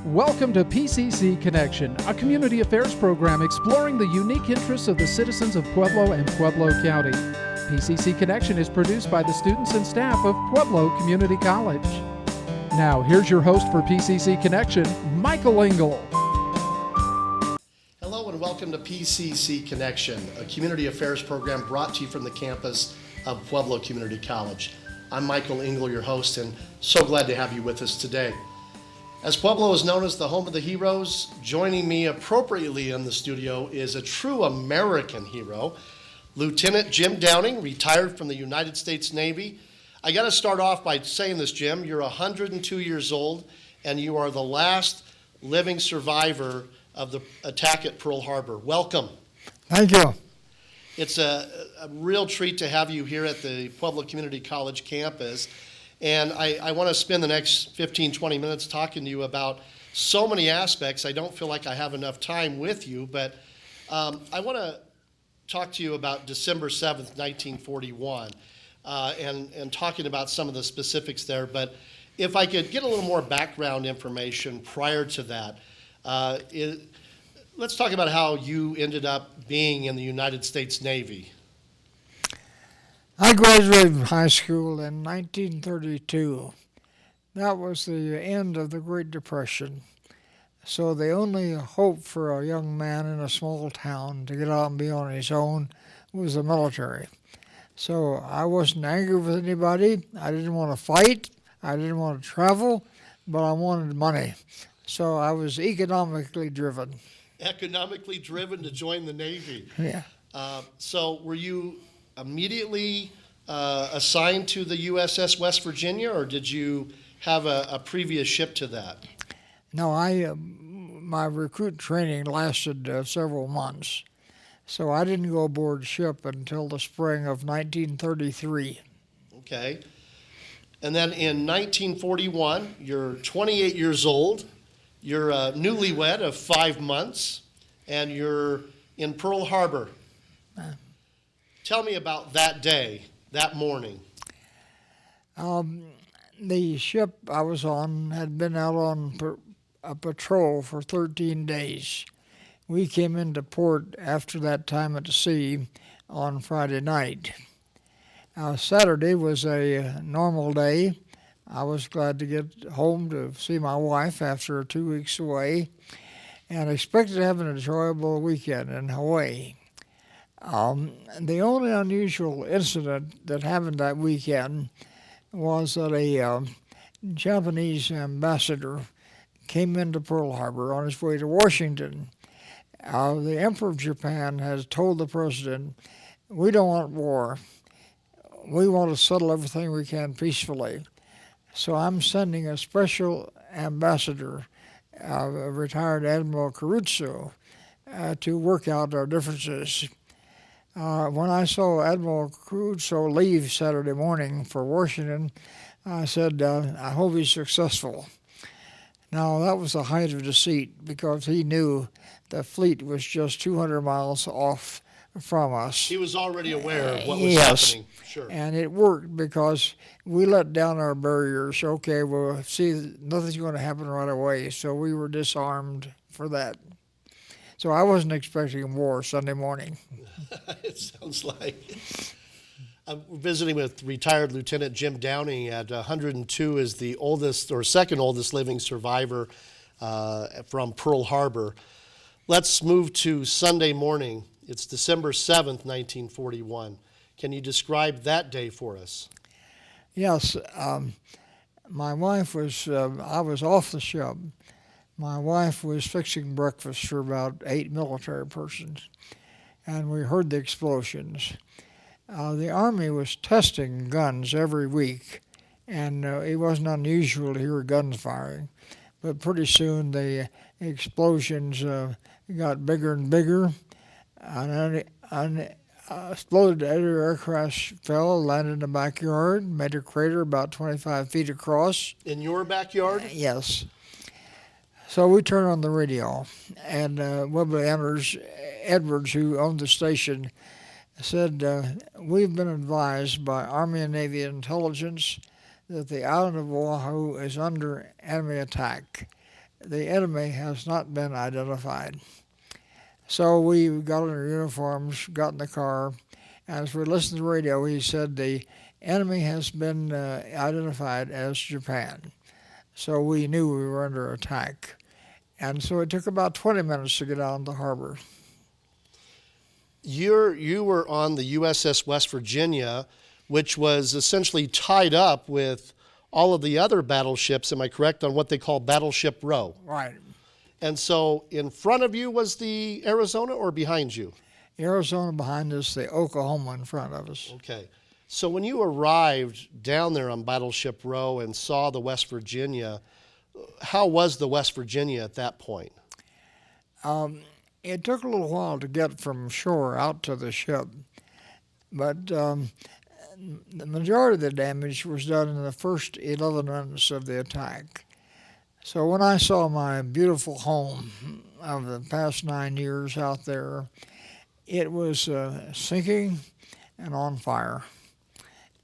Welcome to PCC Connection, a community affairs program exploring the unique interests of the citizens of Pueblo and Pueblo County. PCC Connection is produced by the students and staff of Pueblo Community College. Now, here's your host for PCC Connection, Michael Engel. Hello and welcome to PCC Connection, a community affairs program brought to you from the campus of Pueblo Community College. I'm Michael Engel, your host, and so glad to have you with us today. As Pueblo is known as the home of the heroes, joining me appropriately in the studio is a true American hero, Lieutenant Jim Downing, retired from the United States Navy. I got to start off by saying this, Jim. You're 102 years old, and you are the last living survivor of the attack at Pearl Harbor. Welcome. Thank you. It's a real treat to have you here at the Pueblo Community College campus. And I want to spend the next 15, 20 minutes talking to you about so many aspects. I don't feel like I have enough time with you, but I want to talk to you about December 7th, 1941, and talking about some of the specifics there. But if I could get a little more background information prior to that, let's talk about how you ended up being in the United States Navy. I graduated from high school in 1932. That was the end of the Great Depression. So the only hope for a young man in a small town to get out and be on his own was the military. So I wasn't angry with anybody. I didn't want to fight. I didn't want to travel, but I wanted money. So I was economically driven. Economically driven to join the Navy. Yeah. So were you immediately assigned to the USS West Virginia, or did you have a previous ship to that? No, my recruit training lasted several months, so I didn't go aboard ship until the spring of 1933. Okay. And then in 1941, you're 28 years old, you're a newlywed of 5 months, and you're in Pearl Harbor. Tell me about that day, that morning. The ship I was on had been out on a patrol for 13 days. We came into port after that time at sea on Friday night. Saturday was a normal day. I was glad to get home to see my wife after 2 weeks away, and expected to have an enjoyable weekend in Hawaii. The only unusual incident that happened that weekend was that a Japanese ambassador came into Pearl Harbor on his way to Washington. The Emperor of Japan has told the president, "We don't want war. We want to settle everything we can peacefully." So I'm sending a special ambassador, retired Admiral Caruso, to work out our differences. When I saw Admiral Caruso leave Saturday morning for Washington, I said, I hope he's successful. Now, that was the height of deceit, because he knew the fleet was just 200 miles off from us. He was already aware of what was happening. Sure. And it worked because we let down our barriers. Okay, well, see, nothing's going to happen right away, so we were disarmed for that. So I wasn't expecting war Sunday morning. It sounds like. I'm visiting with retired Lieutenant Jim Downing at 102, is the oldest or second oldest living survivor from Pearl Harbor. Let's move to Sunday morning. It's December 7th, 1941. Can you describe that day for us? Yes. My wife was, I was off the ship. My wife was fixing breakfast for about 8 military persons, and we heard the explosions. The Army was testing guns every week, and it wasn't unusual to hear guns firing. But pretty soon the explosions got bigger and bigger, and exploded aircraft fell, landed in the backyard, made a crater about 25 feet across. In your backyard? Yes. So we turned on the radio, and Webley Edwards, who owned the station, said, "We've been advised by Army and Navy intelligence that the island of Oahu is under enemy attack. the enemy has not been identified. So we got in our uniforms, got in the car. As we listened to the radio, he said the enemy has been identified as Japan. So we knew we were under attack. And so it took about 20 minutes to get out of the harbor. You were on the USS West Virginia, which was essentially tied up with all of the other battleships, am I correct, on what they call Battleship Row? Right. And so in front of you was the Arizona or behind you? Arizona behind us, the Oklahoma in front of us. Okay. So when you arrived down there on Battleship Row and saw the West Virginia, how was the West Virginia at that point? It took a little while to get from shore out to the ship, but the majority of the damage was done in the first 11 minutes of the attack. So when I saw my beautiful home of the past 9 years out there, it was sinking and on fire,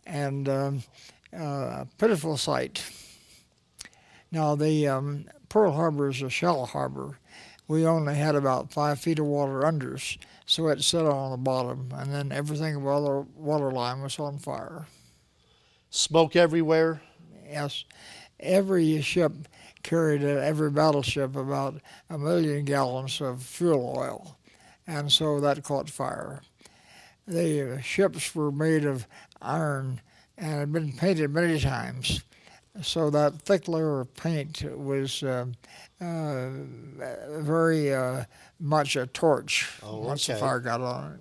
and a pitiful sight. Now, the Pearl Harbor is a shallow harbor. We only had about 5 feet of water under us, so it set on the bottom, and then everything above the water line was on fire. Smoke everywhere? Yes. Every ship carried, every battleship, about 1 million gallons of fuel oil, and so that caught fire. The ships were made of iron and had been painted many times, so that thick layer of paint was very much a torch once the fire got on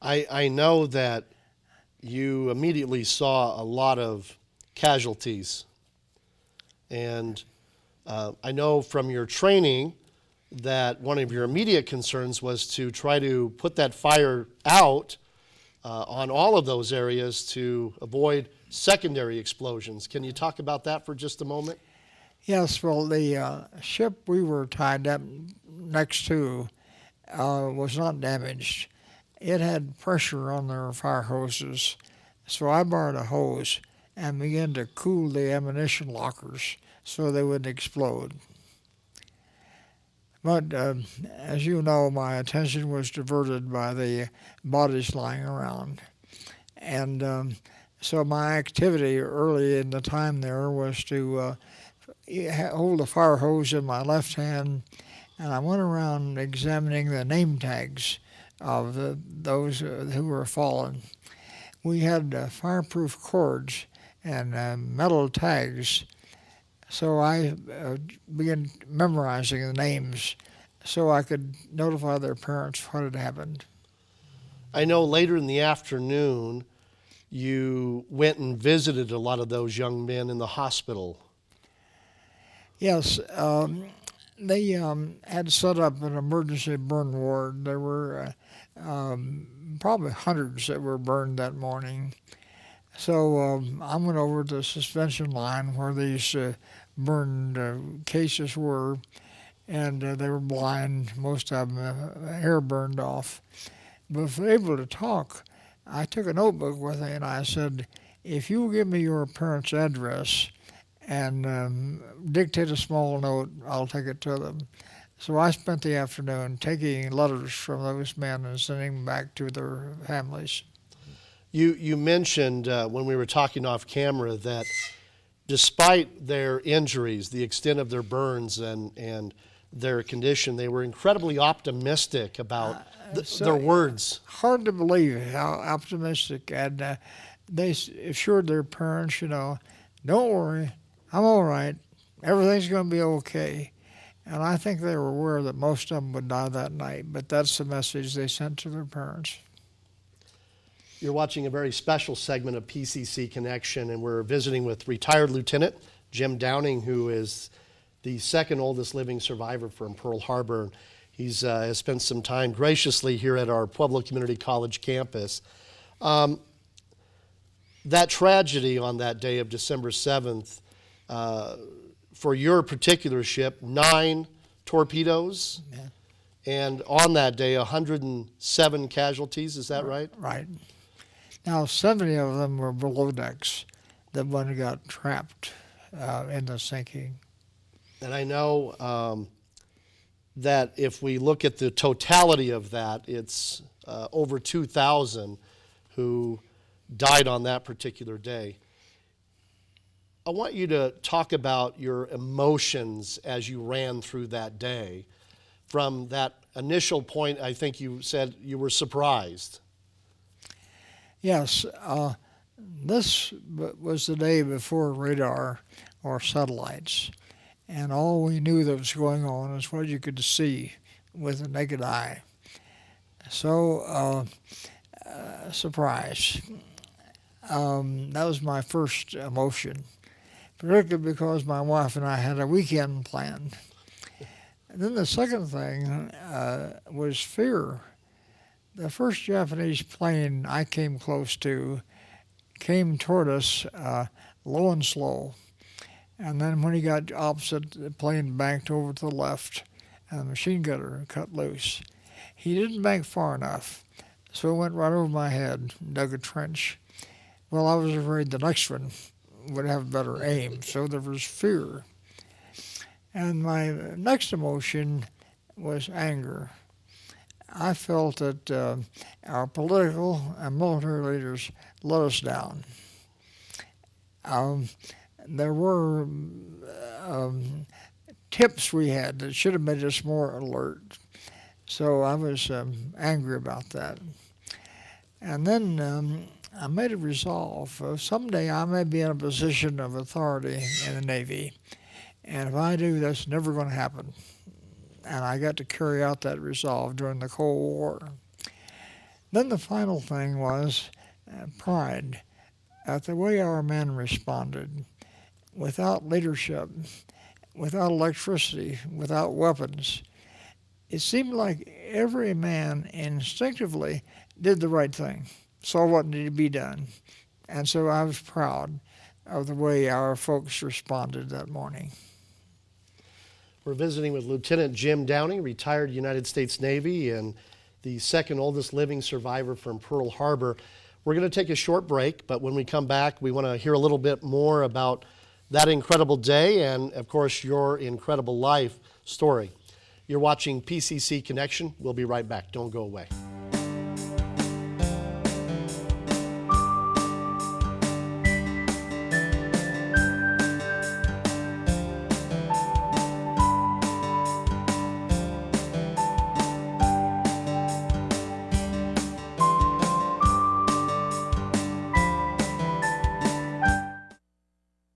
it. I know that you immediately saw a lot of casualties, and I know from your training that one of your immediate concerns was to try to put that fire out on all of those areas to avoid secondary explosions. Can you talk about that for just a moment? Yes, well, the ship we were tied up next to was not damaged. It had pressure on their fire hoses, so I borrowed a hose and began to cool the ammunition lockers so they wouldn't explode. But as you know, my attention was diverted by the bodies lying around. And so my activity early in the time there was to hold a fire hose in my left hand, and I went around examining the name tags of those who were fallen. We had fireproof cords and metal tags, so I began memorizing the names so I could notify their parents what had happened. I know later in the afternoon you went and visited a lot of those young men in the hospital. Yes, they had set up an emergency burn ward. There were probably hundreds that were burned that morning. So I went over to the suspension line where these burned cases were, and they were blind, most of them, hair burned off. But if they were able to talk, I took a notebook with me and I said, if you will give me your parents' address and dictate a small note, I'll take it to them. So I spent the afternoon taking letters from those men and sending them back to their families. You mentioned when we were talking off camera that despite their injuries, the extent of their burns and their condition, they were incredibly optimistic about their words. Hard to believe how optimistic, and they assured their parents, don't worry, I'm all right, everything's going to be okay. And I think they were aware that most of them would die that night, but that's the message they sent to their parents. You're watching a very special segment of PCC Connection, and we're visiting with retired Lieutenant Jim Downing, who is the second oldest living survivor from Pearl Harbor. He's has spent some time graciously here at our Pueblo Community College campus. That tragedy on that day of December 7th, for your particular ship, 9 torpedoes, and on that day, 107 casualties, is that right? Right. Now, 70 of them were below decks. The one got trapped in the sinking. And I know that if we look at the totality of that, it's over 2,000 who died on that particular day. I want you to talk about your emotions as you ran through that day. From that initial point, I think you said you were surprised. Yes, this was the day before radar or satellites, and all we knew that was going on is what you could see with the naked eye. So, surprise. That was my first emotion, particularly because my wife and I had a weekend planned. And then the second thing was fear. The first Japanese plane I came close to came toward us low and slow. And then when he got opposite, the plane banked over to the left and the machine gunner cut loose. He didn't bank far enough, so it went right over my head, dug a trench. Well, I was afraid the next one would have better aim, so there was fear. And my next emotion was anger. I felt that our political and military leaders let us down. There were tips we had that should have made us more alert. So I was angry about that. And then I made a resolve. Someday I may be in a position of authority in the Navy. And if I do, that's never going to happen. And I got to carry out that resolve during the Cold War. Then the final thing was pride at the way our men responded. Without leadership, without electricity, without weapons, it seemed like every man instinctively did the right thing, saw what needed to be done. And so I was proud of the way our folks responded that morning. We're visiting with Lieutenant Jim Downey, retired United States Navy and the second oldest living survivor from Pearl Harbor. We're going to take a short break, but when we come back, we want to hear a little bit more about that incredible day and, of course, your incredible life story. You're watching PCC Connection. We'll be right back. Don't go away.